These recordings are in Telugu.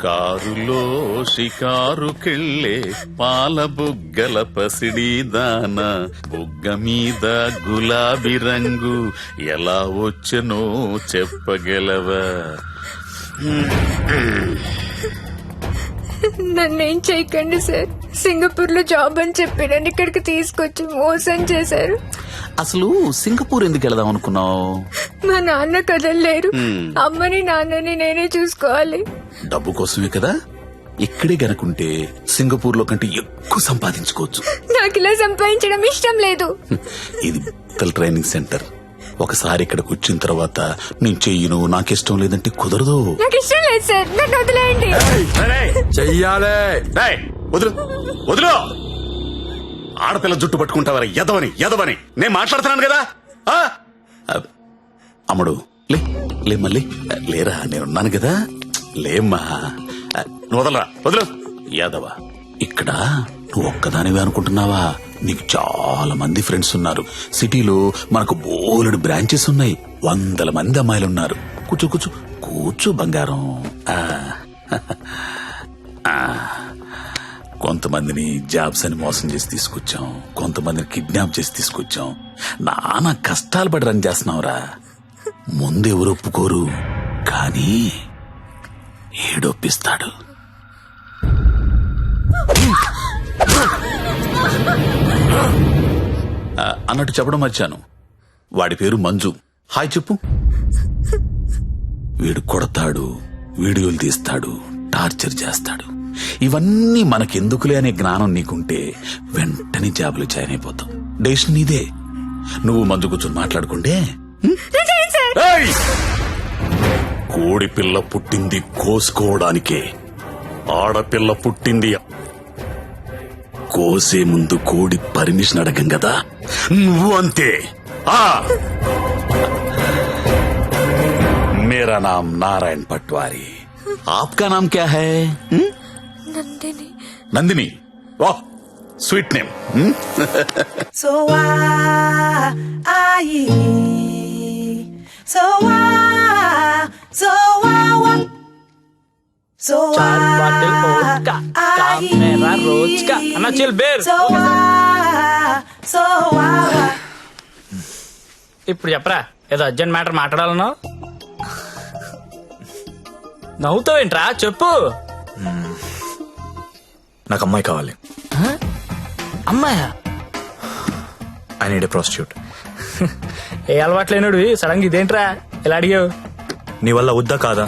కారులో షికారుకెళ్ళే పాల బుగ్గల పసిడి దాన బుగ్గ మీద గులాబీ రంగు ఎలా వచ్చనో చెప్పగలవా? నన్నేం చేయకండి సార్. సింగపూర్ లో జాబ్ అని చెప్పి నన్ను ఇక్కడికి తీసుకొచ్చి మోసం చేశారు. అసలు సింగపూర్ ఎందుకు వెళదాం అనుకున్నావు? మా నాన్న కదలలేరు. అమ్మని నాన్నని నేనే చూసుకోవాలి. డబ్బు కోసమే కదా. ఇక్కడే గనుకుంటే సింగపూర్ లో కంటే ఎక్కువ సంపాదించుకోవచ్చు. నాకు ఇలా సంపాదించడం ఇష్టం లేదు. ఇది ట్రైనింగ్ సెంటర్. ఒకసారి ఇక్కడికి వచ్చిన తర్వాత నేను చెయ్యను, నాకిష్టం లేదంటే కుదరదు. నాకు ఇష్టం లేదు సార్, నన్ను వదిలేయండి. చెయ్యాలే. వదులు వదులు. ఆడపిల్ల జుట్టు పట్టుకుంటావరా? ఎదవని నేను మాట్లాడుతున్నాను కదా. అమ్ముడు లే మళ్ళీ లేరా, నేనున్నాను కదా. లేమ్మా, వదలరా, వదులు. యాదవా, ఇక్కడ నువ్వు ఒక్కదానివే అనుకుంటున్నావా? నీకు చాలా మంది ఫ్రెండ్స్ ఉన్నారు. సిటీలో మనకు బోలెడు బ్రాంచెస్ ఉన్నాయి. 100 మంది అమ్మాయిలు ఉన్నారు. కూర్చో కూర్చో కూర్చో బంగారం. కొంతమందిని జాబ్స్ అని మోసం చేసి తీసుకొచ్చాం, కొంతమందిని కిడ్నాప్ చేసి తీసుకొచ్చాం. నానా కష్టాలు పడి రన్ చేస్తున్నావురా. ముందెవరు ఒప్పుకోరు, కానీ ఏడొప్పిస్తాడు. అన్నట్టు చెప్పడం మర్చాను, వాడి పేరు మంజు. హాయ్ చెప్పు. వీడు కొడతాడు, వీడియోలు తీస్తాడు, టార్చర్ చేస్తాడు. ఇవన్నీ మనకెందుకులే అనే జ్ఞానం నీకుంటే వెంటనే జాబులు జాయిన్ అయిపోతాం. డెసిషన్ నీదే. నువ్వు మంజు కూర్చొని మాట్లాడుకుంటే. కోడి పిల్ల పుట్టింది కోసుకోవడానికే, ఆడపిల్ల పుట్టింది కోసే ముందు కోడి పర్మిషన్ అడగం కదా. నువ్వు అంతే. मेरा नाम नारायण पटवारी, आपका नाम क्या है? నందిని. नंदिनी, वाह स्वीट नेम. So चार बाटल वोडका, काम मेरा रोज का. अन्ना चिल बेर. ఇప్పుడు చెప్పరా, ఏదో అర్జెంట్ మ్యాటర్ మాట్లాడాలను. నవ్వుతావేంట్రా, చెప్పు. నాకు అమ్మాయి కావాలి. అమ్మాయా? I need a prostitute. ఏ అలవాటు లేనుడివి సడన్ గా ఇదేంట్రా ఇలా అడిగావు? నీ వల్ల వద్దా కాదా?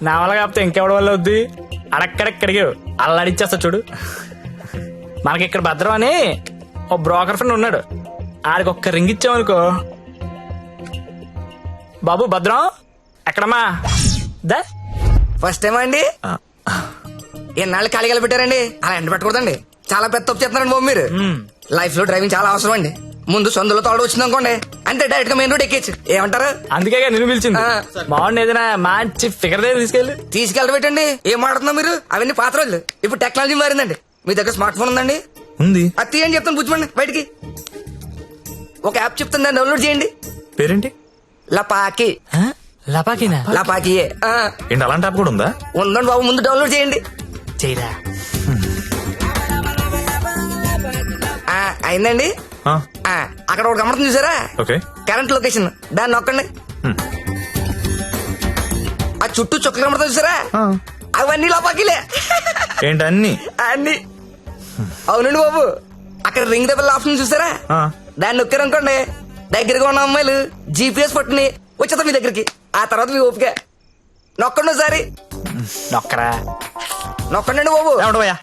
నా వల్ల కాకపోతే ఇంకెవడి వల్ల వద్ది? అడక్కడెక్కడిగావు అలా అడిచేస్తా చూడు. మనకి ఇక్కడ భద్రం అని ఓ బ్రోకర్ ఫ్రెండ్ ఉన్నాడు. ఆడికి ఒక్క రింగ్ ఇచ్చామనుకో. బాబు భద్రం ఎక్కడమ్మా? దా ఫస్ట్ టైం అండి. ఎన్నాళ్ళు ఖాళీగా పెట్టారండి? అలా ఎండ పెట్టకూడదండి. చాలా పెద్ద తప్పు చెప్తున్నారండి బాబు మీరు. లైఫ్ లో డ్రైవింగ్ చాలా అవసరం అండి. ముందు సొందులో తోడు వచ్చింది అనుకోండి, అంటే డైరెక్ట్ గా మెయిన్ రోడ్ ఎక్కేచ్చు. ఏమంటారు? అందుకే నిన్ను పిలిచింది. బాగుంది, ఏదైనా మంచి ఫిగర్ దగ్గర తీసుకెళ్ళబెట్టండి. ఏం మాడుతున్నా మీరు? అవన్నీ పాత రోజులు. ఇప్పుడు టెక్నాలజీ మారిందండి. మీ దగ్గర స్మార్ట్ ఫోన్ ఉందండి? ఉంది. అది తీయండి చెప్తాను, పుచ్చుకోండి బయటికి. ఒక యాప్ చెప్తాను, దాన్ని డౌన్లోడ్ చేయండి. పేరేంటి? లపాకి. లపాకినా? లపాకియే. ఏంటి అలాంటి యాప్ కూడా ఉందా? ఉందండి బాబు, ముందు డౌన్లోడ్ చేయండి. చేయరా. అయిందండి. అక్కడ ఒకటి గమనం చూసారా? ఓకే. కరెంట్ లొకేషన్, దాన్ని నొక్కండి. ఆ చుట్టూ చుక్కలు కమడతా చూసారా? అవన్నీ లోపాకిలే. ఏంటి అన్ని? అన్ని. అవునండి బాబు, అక్కడ రింగ్ దెబ్బల ఆప్షన్ చూసారా? దాన్ని నొక్కారనుకోండి, దగ్గరగా ఉన్న అమ్మాయిలు GPS పట్టుని వచ్చేస్తా మీ దగ్గరికి. ఆ తర్వాత మీ ఓపిక. నొక్కండి ఒకసారి. నొక్కరా. నొక్కండి బాబు. ఏమంటావయ్యా,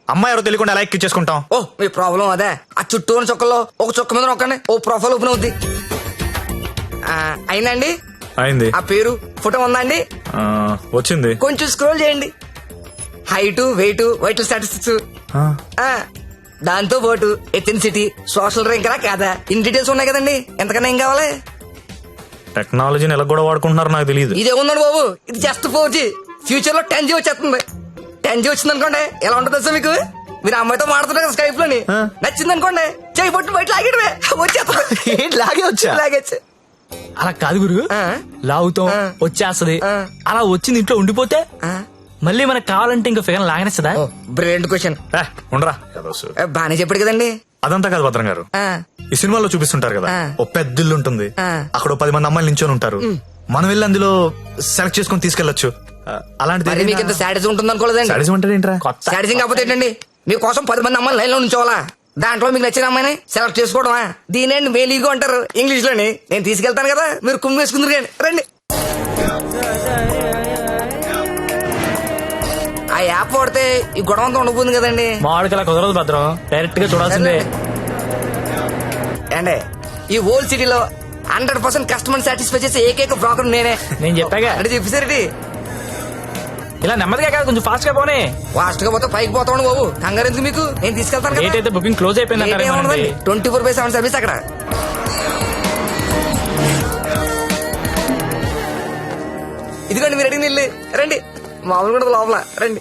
అమ్మాయి ఎవరో తెలియకుండా ఎలా ఎక్కించేసుకుంటాం? ఓ మీ ప్రాబ్లం అదే. ఆ చుట్టూ ఉన్న చుక్కల్లో ఒక చుక్క మీద నొక్కండి, ఓ ప్రొఫైల్ ఓపెన్ అవుద్ది. అయిందండి? అయింది. ఆ పేరు ఫోటో ఉందా అండి? వచ్చింది. కొంచెం స్క్రోల్ చేయండి. హైట్, వెయిట్, వైటల్ స్టాటిస్టిక్స్, దాంతో పాటు ఎథెన్సిటీ, సోషల్ ర్యాంక్ రా కాదా, ఇన్ డీటెయిల్స్ ఉన్నాయి కదండి. ఎంతకన్నా ఏం కావాలి? టెక్నాలజీని ఎలా కూడా వాడుకుంటున్నారో నాకు తెలియదు. ఇదే ఉందండి బాబు, ఇది జస్ట్ 4G. ఫ్యూచర్ లో 10G వచ్చేస్తుంది. 10G వచ్చింది అనుకోండి, ఎలా ఉంటుంది సార్ మీకు? మీరు అమ్మాయితో మాడుతున్నారు కదా స్కైప్ లోని, నచ్చింది అనుకోండి, చేయి పట్టు బయట లాగేయడమే, వచ్చేస్తుంది. లాగే వచ్చా? లాగేచ్చు. అలా కాదు గురు, ఆ. లాగుతాం ఆ. వచ్చేస్తది, ఆ. అలా వచ్చింది ఇంట్లో ఉండిపోతే మళ్ళీ మనకు కావాలంటే ఇంకో ఫిగర్ లాగనేస్తుందా? Brilliant question. ఉండరా బానే చెప్పాడు కదండి. అదంతా కాదు భద్రం గారు, ఆ, ఈ సినిమాలో చూపిస్తుంటారు కదా, ఆ. ఓ పెద్ద ఇల్లు ఉంటుంది, ఆ. అక్కడ ఓ 10 మంది అమ్మాయిలు నించొని ఉంటారు, మనం వెళ్ళి అందులో సెలెక్ట్ చేసుకుని తీసుకెళ్లొచ్చు. మరి మీకు ఇంత సాటిస్ ఉంటుంది అనుకోలేదండి. సాడిజం అంటే ఏంట్రా? కొత్త సాటిసింగ్ కాకపోతే ఏంటండి, మీకోసం 10 మంది అమ్మాయిలు లైన్ లో ఉంచోవాలా, దాంట్లో మీకు నచ్చిన అమ్మాయిని సెలెక్ట్ చేసుకోవడమా? దీనేండి మేలీగో అంటారు ఇంగ్లీష్ లోని. నేను తీసుకెళ్తాను కదా, మీరు కుమ్మి వేసుకుందరు కానీ రండి. ఆ యాప్ వాడితే ఈ గొడవ అంతా ఉండబోతుంది కదండి. మామిడికి అలా కుదరదు భద్రం, డైరెక్ట్ గా చూడాల్సిందే. అండి ఈ ఓల్డ్ సిటీలో 100% కస్టమర్ సాటిస్ఫై చేసే ఏకైక బ్రోకర్ నేనే. నేను చెప్పాగా అంటే చెప్పేసరికి ఇలా నెమ్మదిగా కాదు, కొంచెం ఫాస్ట్ గా పోనీ. ఫాస్ట్ గా పోతే పైకి పోతాను బాబు, కంగారు ఎందుకు మీకు, నేను తీసుకెళ్తాను కదా. డేట్ అయితే బుకింగ్ క్లోజ్ అయిపోయింది 24/7 సర్వీస్ అక్కడ. ఇదిగోండి మీరు అడిగిన ఇల్లు, రండి. మామూలు కూడా లోపల రండి.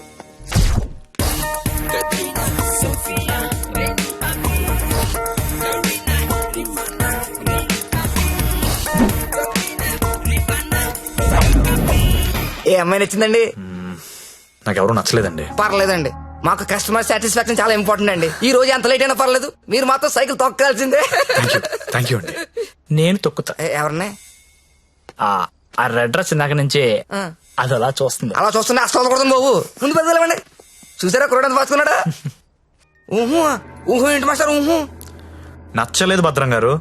ఏ అమ్మాయి నచ్చిందండి? నాకు ఎవరు నచ్చలేదండి. పర్లేదండి, మాకు కస్టమర్ సాటిస్ఫాక్షన్ చాలా ఇంపార్టెంట్ అండి. ఈ రోజు ఎంత లేట్ అయినా పర్లేదు, మీరు మాత్రం సైకిల్ తొక్కాల్సిందే. థ్యాంక్ యూ అండి. నేను తొక్కుతా. ఎవరినే? ఆ రెడ్ డ్రెస్ ఇందాక నుంచి ఆ. అది అలా చూస్తుంది. అలా చూస్తున్నా అస్తం కొడుతుంది బాబు, ముందు పెద్దలేమండి. చూసారా కురడానికి పాసుకున్నాడా? ఊహు ఊహు ఏంటి మాస్టర్ ఊహు? నచ్చలేదు భద్రం గారు.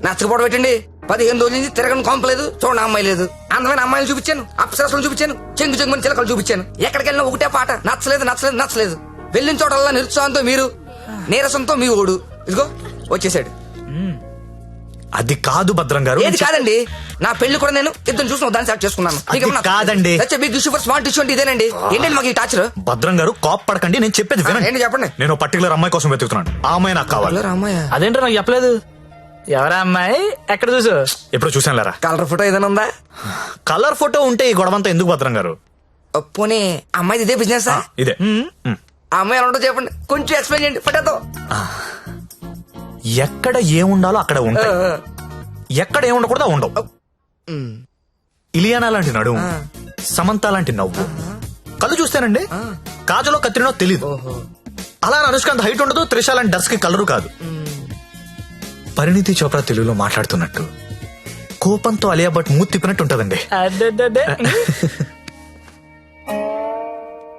నచ్చకపోవడం పెట్టండి. 15 రోజుల నుంచి తిరగని కొంపలేదు, చూడండి అమ్మాయి లేదు. అందమైన అమ్మాయిలు చూపించాను, అప్సరసలు చూపించాను, చెంగు చెంగుని చిలకలు చూపించాను. ఎక్కడికి వెళ్ళినా ఒకటే పాట, నచ్చలేదు నచ్చలేదు నచ్చలేదు. వెళ్ళిన చోటల్లా నిరుత్సాహంతో మీరు, నీరసంతో మీ ఓడు. ఇదిగో వచ్చేసాడు. అది కాదు భద్రం గారు. ఏది కాదండి, నా పెళ్లి కూడా నేను ఇద్దరు చూసిన దాన్ని సెలెక్ట్ చేసుకున్నాను. అది కాదండి. Big issue for smart issue అంటే ఇదేనండి. ఏంటండి మాకు ఈ టాచర్? భద్రం గారు కోప్ పడకండి, నేను చెప్పేది వినండి. ఏంటి చెప్పండి. నేను పర్టికులర్ అమ్మాయి కోసం వెతుకుతున్నాను, ఆ అమ్మాయి నాకు కావాలి. రామయ్య అదేంటో నాకు చెప్పలేదు. ఎవరా అమ్మాయి, ఎక్కడ చూసు? ఎప్పుడు చూసాను లేరా. కలర్ ఫోటో ఏదైనా ఉందా? కలర్ ఫోటో ఉంటే ఈ గొడవంతా ఎందుకు భద్రం గారు? పోనీ అమ్మాయిది ఇదే బిజినెస్? ఇదే. ఆ అమ్మాయి ఎలా ఉంటుందో చెప్పండి, కొంచెం ఎక్స్ప్లెయిన్ చేయండి ఫోటోతో. ఎక్కడ ఏముండాలో అక్కడ ఉంటాయి, ఎక్కడ ఏముండకూడదు ఉండవు. ఇలియానా లాంటి నడుము, సమంత లాంటి నవ్వు, కళ్ళు చూస్తానండి కాజలో కత్తిరినో తెలీదు. అలా అనుష్కాంత్ హైట్ ఉండదు, త్రిష లాంటి డర్స్ కి కలరు కాదు. పరిణితి చోప్రా తెలుగులో మాట్లాడుతున్నట్టు, కోపంతో అలియా భట్ మూతి తిప్పినట్టు ఉంటదండి. అదే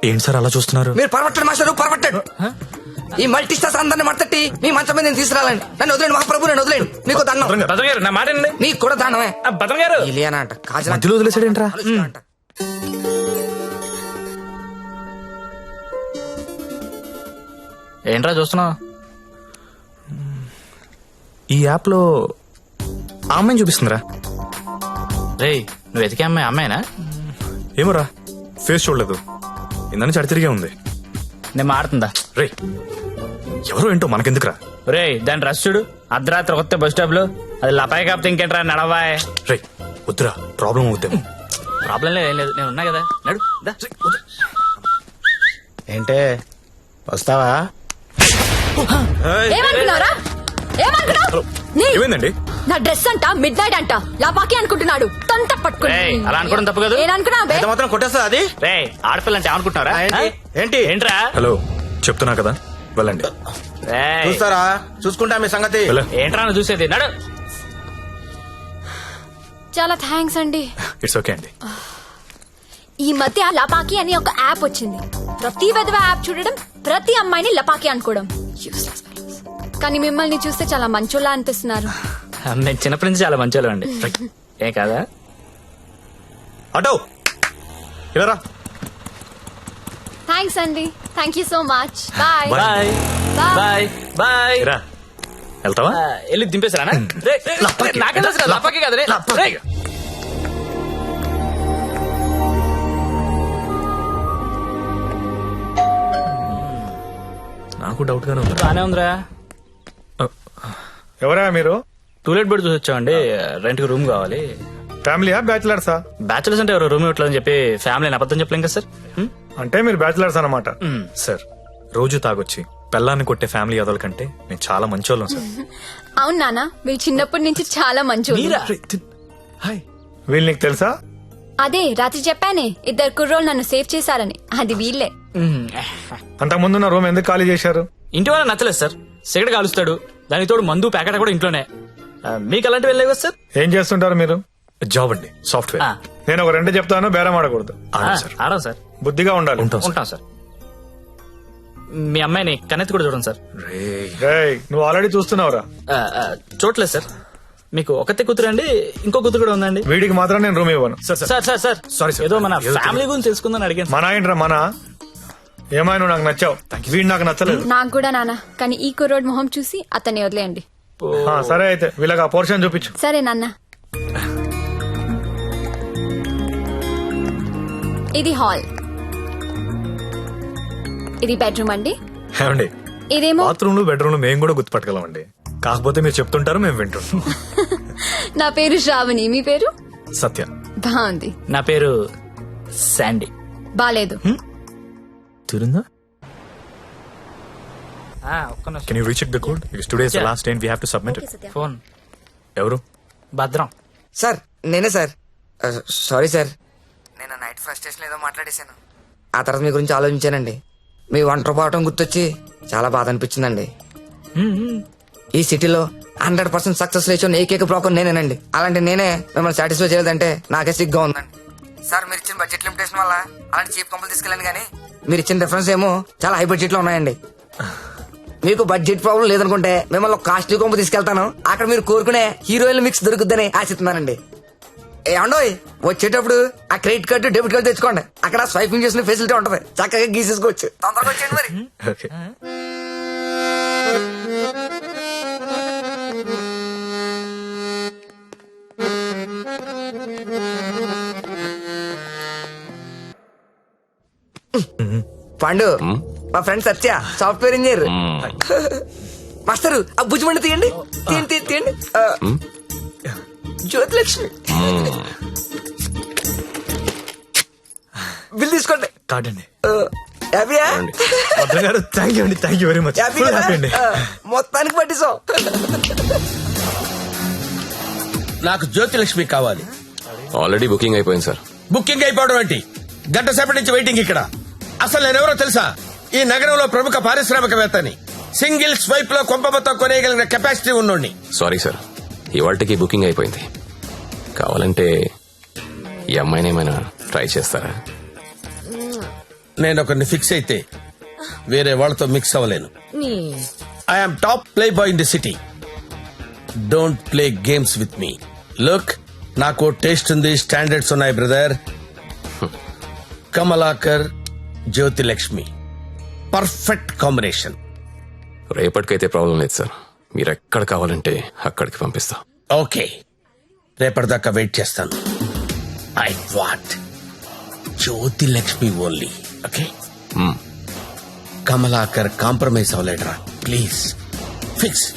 ఏంటి సార్ అలా చూస్తున్నారు? మీరు పరమట్టడు మాస్టర్, పరమట్టడు. ఈ మల్టీ స్టార్స్ అందరిని మట్టట్టి మీ మంచం మీద నేను తీసుకురాలండి. నన్ను వదిలేండి మహాప్రభు, నేను వదిలేండి. మీకు దండం. భద్రం గారు నా మాట వినండి. మీకు కూడా దండమే. భద్రం గారు ఇలియానా అంట, కాజల్ అంట, మధ్యలో వదిలేసాడేంట్రా? అనుష్క అంట. ఏంట్రా చూస్తున్నావు? ఈ యాప్ లో ఆ అమ్మాయిని చూపిస్తుందిరా. రేయ్, నువ్వు వెతికే అమ్మాయి అమ్మాయినా? ఏమోరా, ఫేస్ చూడలేదు, ఇందని చడి తిరిగే ఉంది. నేను మాడుతుందా? రే ఎవరో ఏంటో మనకెందుకురా. రేయ్, దాని డ్రెస్ చూడు, అర్ధరాత్రి కొత్త బస్ స్టాప్ లో. అది లపాయి కాకపోతే ఇంకేంట్రా, నడవాయ్. రే వద్దురా, ప్రాబ్లం అవుతాము. ప్రాబ్లం లేదు, ఏం లేదు, నేను ఉన్నా కదా, నడు దా. ఏంటే వస్తావా? ఏమనుకున్నారా? ఏమనుకున్నావు? నీ- ఏమైందండి? నా డ్రెస్ అంట మిడ్ నైట్ అంట లాపాకి అనుకుంటున్నాడు. తొంత పట్టుకుని రేయ్, అలా అనుకోవడం తప్పు కదా. నేననుకున్నా బే. ఎంత మాత్రం కొట్టేస్తా అది? రేయ్, ఆడపిల్ల అంటే ఏమనుకుంటున్నారా? ఏంటి? ఏంటి? ఏంట్రా? హలో చెప్తున్నా కదా, వెళ్ళండి. రేయ్, చూస్తారా? చూసుకుంటా మీ సంగతి. వెళ్ళ. ఏంట్రా నువ్వు చూసేది? నడు. చాలా థ్యాంక్స్ అండి. ఇట్స్ ఓకే అండి. ఈ మధ్య లపాకి అని ఒక యాప్ వచ్చింది. ప్రతి విధవ యాప్ చూడడం, ప్రతి అమ్మాయిని లపాకి అనుకోవడం. Useless fellows. కానీ మిమ్మల్ని చూస్తే చాలా మంచోళ్ళ అనిపిస్తున్నారు. మేము చిన్నప్పటి నుంచి చాలా మంచి అండి. ఏ కాదా? అటో ఇలా థ్యాంక్స్ అండి. Thank you so much. Bye bye bye bye. రా. వెళ్తావా? వెళ్ళి దింపేసారా? లపాకి. లపాకి కదా రే. లపాకి. నాకు డౌట్ గానే ఉంది. బానే ఉందిరా. ఎవరా మీరు? టూలెట్ బెడ్ చూసి వచ్చామండి. రెంట్ కి రూమ్ కావాలి. ఫ్యామిలీయా బ్యాచిలర్సా? బ్యాచులర్స్ అంటే ఎవరు రూమ్ ఇవ్వట్లేదని చెప్పి ఫ్యామిలీ అబద్ధం చెప్పలేం కదా సార్. అంటే మీరు బ్యాచిలర్స్ అన్నమాట. సార్ రోజు తాగొచ్చి పెళ్ళాన్ని కొట్టే ఫ్యామిలీ అదల కంటే మేము చాలా మంచోళ్ళం సార్. అవును నాన్న, మీరు చిన్నప్పటి నుంచి చాలా మంచోళ్ళు. మీరా? హాయ్. వీళ్ళు నీకు తెలుసా? అదే రాత్రి చెప్పానే, ఇద్దరు కుర్రోళ్ళు నన్ను సేవ్ చేశారని. అది వీళ్ళే. అంతకుముందున్న రూమ్ ఎందుకు ఖాళీ చేశారు? ఇంటి వాళ్ళ నచ్చలేదు సార్. సిగరెట్ కాలుస్తాడు, దానికి తోడు మందు ప్యాకెట్ కూడా ఇంట్లోనే. మీకు అలాంటివి వెళ్ళలేవు కదా సార్? ఏం చేస్తుంటారు మీరు? జాబ్ అండి, సాఫ్ట్వేర్. ఆ, నేను ఒక 2 చెప్తాను, బేరం ఆడకూడదు. సార్. ఆడం సార్. బుద్ధిగా ఉండాలి. ఉంటాం సార్. ఉంటాం సార్. మీ అమ్మాయిని కన్నెత్తి కూడా చూడండి సార్. రేయ్, నువ్వు ఆల్రెడీ చూస్తున్నావురా. చూడలేదు సార్. మీకు ఒకతే కూతురు అండి, ఇంకో కూతురు కూడా ఉందండి. వీడికి మాత్రం నేను రూమ్ ఇవ్వను. Sir sir Sorry, sir. ఏదో మన ఏదో ఫ్యామిలీ గురించి తెలుసుకుందని అడిగాను సార్. మన ఏంట్రా మన? ఏమైనా నువ్వు నాకు నచ్చావు, వీడు నాకు నచ్చలేదు. నాకు కూడా నాన్న, కానీ ఈ కుర్రోడ్ మొహం చూసి అతన్ని వదిలేయండి. సరే అయితే వీళ్ళకి ఆ పోర్షన్ చూపించు. సరే నాన్న. ఇది హాల్, ఇది బెడ్రూమ్ అండి. ఏమండి, ఇదేమో బాత్రూమ్ లో బెడ్రూమ్ లో మేము కూడా గుర్తుపట్టగలం అండి. కాకపోతే మీరు చెప్తుంటారు, మేము వింటుంటాం. నా పేరు శ్రావణి, మీ పేరు? సత్య. బాగుంది. నా పేరు శాండీ. బాలేదు. తిరుందా? ఒక్క నిమిషం. Can you recheck the code? Today is the Yeah. Last day we have to submit it. Phone ఎవరు? భద్రం. సార్ నేనే సార్. సారీ సార్, నేను నైట్ ఫ్రస్ట్రేషన్ ఏదో మాట్లాడేశాను. ఆ తర్వాత మీ గురించి ఆలోచించానండి. మీ ఒంటరి పోవటం గుర్తొచ్చి చాలా బాధ అనిపించిందండి. ఈ సిటీలో 100% సక్సెస్ రేషియో ఏకైక బ్రోకర్ నేనేనండి. అలాంటి నేనే మిమ్మల్ని సాటిస్ఫై చేయలేదంటే నాకే సిగ్గా ఉందండి. సార్ మీరు ఇచ్చిన బడ్జెట్ లిమిటేషన్ వల్ల అలాంటి చీప్ కంపెనీ తీసుకెళ్ళండి, కానీ మీరు ఇచ్చిన రిఫరెన్స్ ఏమో చాలా హై బడ్జెట్ లో ఉన్నాయండి. మీకు బడ్జెట్ ప్రాబ్లం లేదనుకుంటే మిమ్మల్ని కాస్ట్లీ కొంపు తీసుకెళ్తాను. అక్కడ మీరు కోరుకునే హీరోయిన్ మిక్స్ దొరుకుద్దని ఆశిస్తున్నానండి. ఏమండోయ్, వచ్చేటప్పుడు ఆ క్రెడిట్ కార్డు డెబిట్ కార్డు తెచ్చుకోండి. అక్కడ స్వైపింగ్ చేసిన ఫెసిలిటీ ఉంటది, చక్కగా గీసేసుకోవచ్చు. తొందరగా వచ్చేయండి మరి. ఓకే. పండు, మా ఫ్రెండ్ సత్య, సాఫ్ట్వేర్ ఇంజనీర్. మాస్టరు ఆ భుజమండి తీయండి, తీయండి తీయండి. జ్యోతిలక్ష్మి బిల్ తీసుకోండి. కార్డ్ అండి. హ్యాపీయా? భద్రం గారు, థ్యాంక్ యూ అండి, thank you very much. Happy full కదా? హ్యాపీ అండి. మొత్తానికి పట్టిస్తాం. నాకు జ్యోతిలక్ష్మి కావాలి. ఆల్రెడీ బుకింగ్ అయిపోయింది సార్. బుకింగ్ అయిపోవడం ఏంటి? గంట సేపటి నుంచి వెయిటింగ్ ఇక్కడ. అసలు నేనెవరో తెలుసా? ఈ నగరంలో ప్రముఖ పారిశ్రామికవేత్తని. సింగిల్ స్వైప్ లో కొంప మొత్తం కొనేయగలిగిన కెపాసిటీ ఉన్నోడిని. సారీ సార్, ఇవాళకి బుకింగ్ అయిపోయింది. కావాలంటే ఈ అమ్మాయిని ఏమైనా ట్రై చేస్తారా? నేను ఒకరిని ఫిక్స్ అయితే వేరే వాళ్ళతో మిక్స్ అవ్వలేను. I'm top playboy in the city. Don't play games with me. Look, నాకు టేస్ట్ ఉంది, స్టాండర్డ్స్ ఉన్నాయి brother. Kamalakar, Jyothilakshmi, perfect combination. రేపటికైతే ప్రాబ్లం లేదు సార్. మీరు ఎక్కడ కావాలంటే అక్కడికి పంపిస్తా. ఓకే, రేపటిదాకా వెయిట్ చేస్తాను. I want Jyothilakshmi only. Okay, Kamalakar compromise అవ్వలేడరా ప్లీజ్. ఫిక్స్.